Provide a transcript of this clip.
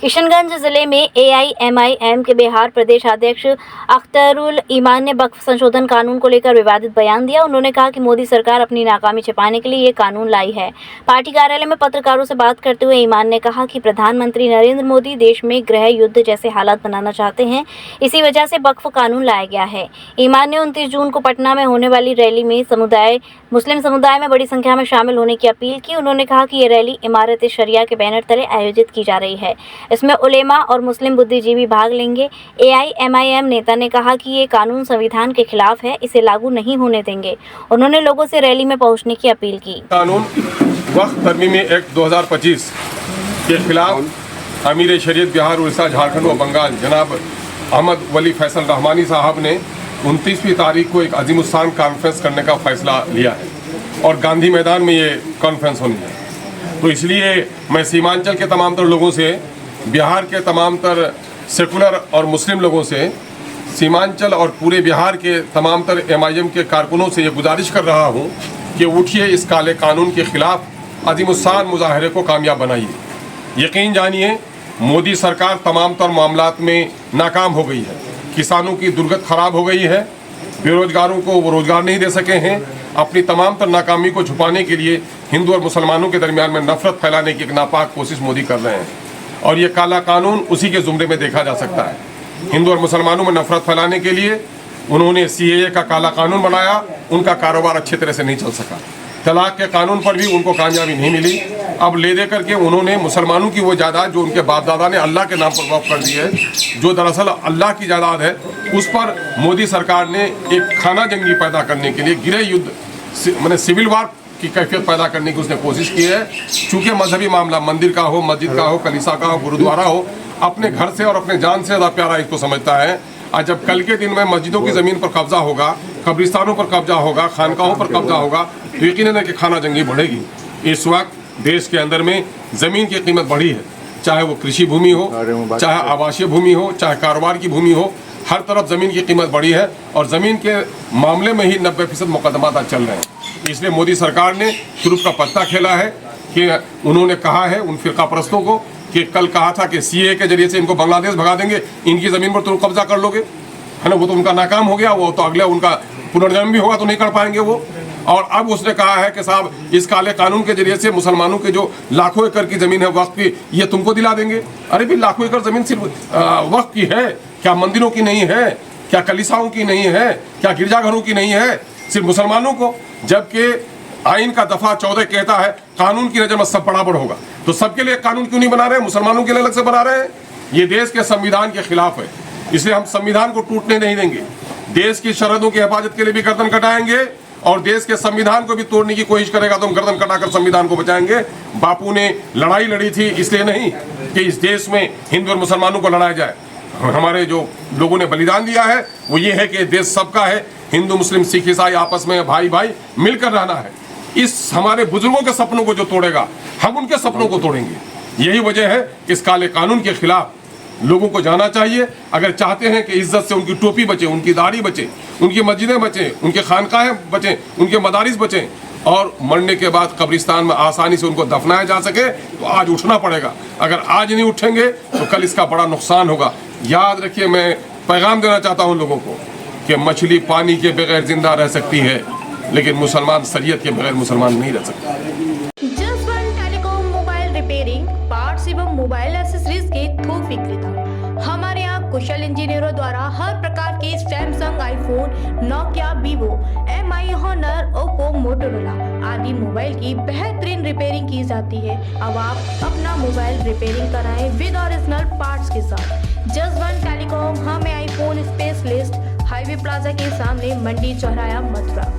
किशनगंज जिले में एआईएमआईएम के बिहार प्रदेश अध्यक्ष अख्तरुल ईमान ने वक्फ संशोधन कानून को लेकर विवादित बयान दिया। उन्होंने कहा कि मोदी सरकार अपनी नाकामी छिपाने के लिए ये कानून लाई है। पार्टी कार्यालय में पत्रकारों से बात करते हुए ईमान ने कहा कि प्रधानमंत्री नरेंद्र मोदी देश में गृह युद्ध जैसे हालात बनाना चाहते हैं, इसी वजह से वक्फ कानून लाया गया है। ईमान ने 29 जून को पटना में होने वाली रैली में मुस्लिम समुदाय में बड़ी संख्या में शामिल होने की अपील की। उन्होंने कहा कि ये रैली इमारत शरिया के बैनर तले आयोजित की जा रही है। इसमें उलेमा और मुस्लिम बुद्धिजीवी भाग लेंगे। एआईएमआईएम नेता ने कहा कि ये कानून संविधान के खिलाफ है, इसे लागू नहीं होने देंगे। उन्होंने लोगों से रैली में पहुंचने की अपील की। कानून वक्फ तरमीमी एक्ट 2025 के खिलाफ अमीर शरीयत बिहार, उड़ीसा, झारखंड व बंगाल जनाब अहमद वली फैसल रहमानी साहब ने 29वीं तारीख को एक अजीमुस्शान कॉन्फ्रेंस करने का फैसला लिया है और गांधी मैदान में ये कॉन्फ्रेंस होनी है। तो इसलिए मैं सीमांचल के तमाम तर लोगों से, बिहार के तमाम तर सेकुलर और मुस्लिम लोगों से, सीमांचल और पूरे बिहार के तमाम तर एमआईएम के कारकुनों से ये गुजारिश कर रहा हूँ कि उठिए, इस काले कानून के खिलाफ अजीमुस्शान मुजाहरे को कामयाब बनाइए। यकीन जानिए, मोदी सरकार तमाम तर मामलात में नाकाम हो गई है। किसानों की दुर्गत खराब हो गई है, बेरोजगारों को वो रोजगार नहीं दे सके हैं। अपनी तमाम तर नाकामी को छुपाने के लिए हिंदू और मुसलमानों के दरमियान में नफरत फैलाने की एक नापाक कोशिश मोदी कर रहे हैं और ये काला कानून उसी के जुमरे में देखा जा सकता है। हिंदू और मुसलमानों में नफरत फैलाने के लिए उन्होंने सीएए का काला कानून बनाया, उनका कारोबार अच्छी तरह से नहीं चल सका। तलाक के कानून पर भी उनको कामयाबी नहीं मिली। अब ले दे करके उन्होंने मुसलमानों की वो जायदाद जो उनके बाप दादा ने अल्लाह के नाम पर वक्फ कर दी है, जो दरअसल अल्लाह की जायदाद है, उस पर मोदी सरकार ने एक खाना जंगी पैदा करने के लिए गृह युद्ध मैंने सिविल वार की कैफियत पैदा करने की उसने कोशिश की है। चूँकि मजहबी मामला मंदिर का हो, मस्जिद का हो, कलीसा का हो, गुरुद्वारा हो, अपने घर से और अपने जान से ज़्यादा प्यारा इसको समझता है। आज जब कल के दिन में मस्जिदों की ज़मीन पर कब्जा होगा, कब्रिस्तानों पर कब्जा होगा, खानकाहों पर कब्जा होगा, तो यकीनन है कि खाना जंगी बढ़ेगी। इस वक्त देश के अंदर में ज़मीन की कीमत बढ़ी है, चाहे वो कृषि भूमि हो, चाहे आवासीय भूमि हो, चाहे कारोबार की भूमि हो, हर तरफ ज़मीन की कीमत बढ़ी है और ज़मीन के मामले में ही 90% मुकदमात आज चल रहे हैं। इसलिए मोदी सरकार ने तुरुप का पत्ता खेला है कि उन्होंने कहा है उन फिरका परस्तों को कि कल कहा था कि सीए के जरिए से इनको बांग्लादेश भगा देंगे, इनकी ज़मीन पर तुम कब्जा कर लोगे, है ना। वो तो उनका नाकाम हो गया, वो तो अगले उनका पुनर्जन्म भी होगा तो नहीं कर पाएंगे वो। और अब उसने कहा है कि साहब इस काले कानून के जरिए से मुसलमानों के जो लाखों एकड़ की ज़मीन है वक्फ की, ये तुमको दिला देंगे। अरे भी लाखों एकड़ ज़मीन सिर्फ वक्फ की है क्या? मंदिरों की नहीं है क्या? कलीसाओं की नहीं है क्या? गिरजाघरों की नहीं है? सिर्फ मुसलमानों को? जबकि आइन का दफा 14 कहता है कानून की नजर में सब बराबर होगा। तो सबके लिए कानून क्यों नहीं बना रहे? मुसलमानों के लिए अलग से बना रहे हैं। ये देश के संविधान के खिलाफ है, इसलिए हम संविधान को टूटने नहीं देंगे। देश की सरहदों की हिफाजत के लिए भी गर्दन कटाएंगे और देश के संविधान को भी तोड़ने की कोशिश करेगा तो हम गर्दन कटाकर संविधान को बचाएंगे। बापू ने लड़ाई लड़ी थी इसलिए नहीं कि इस देश में हिंदू और मुसलमानों को लड़ाया जाए। हमारे जो लोगों ने बलिदान दिया है वो ये है कि देश सबका है, हिंदू मुस्लिम सिख ईसाई आपस में भाई भाई मिलकर रहना है। इस हमारे बुजुर्गों के सपनों को जो तोड़ेगा हम उनके सपनों को तोड़ेंगे। यही वजह है कि इस काले कानून के खिलाफ लोगों को जाना चाहिए। अगर चाहते हैं कि इज्जत से उनकी टोपी बचे, उनकी दाढ़ी बचे, उनकी मस्जिदें बचें, उनके खानकाहें बचें, उनके मदारिस बचें और मरने के बाद कब्रिस्तान में आसानी से उनको दफनाया जा सके, तो आज उठना पड़ेगा। अगर आज नहीं उठेंगे तो कल इसका बड़ा नुकसान होगा। याद रखिए, मैं पैगाम देना चाहता हूँ लोगों को कि मछली पानी के बगैर जिंदा रह सकती है, लेकिन मुसलमान शरीयत के बगैर मुसलमान नहीं रह सकता। Jaswant telecom mobile repairing, parts एवं मोबाइल एक्सेसरीज के थोक विक्रेता। हमारे यहाँ कुशल इंजीनियरों द्वारा हर प्रकार के Samsung, iPhone, Nokia, Vivo, Mi, Honor, Oppo, Motorola आदि मोबाइल की बेहतरीन रिपेयरिंग की जाती है। अब आप अपना मोबाइल रिपेयरिंग कराएं विद ओरिजिनल पार्ट्स के साथ। जसवंत टेलीकॉम, हमें आईफोन स्पेशलिस्ट, हाईवे प्लाजा के सामने, मंडी चौराहा, मथुरा।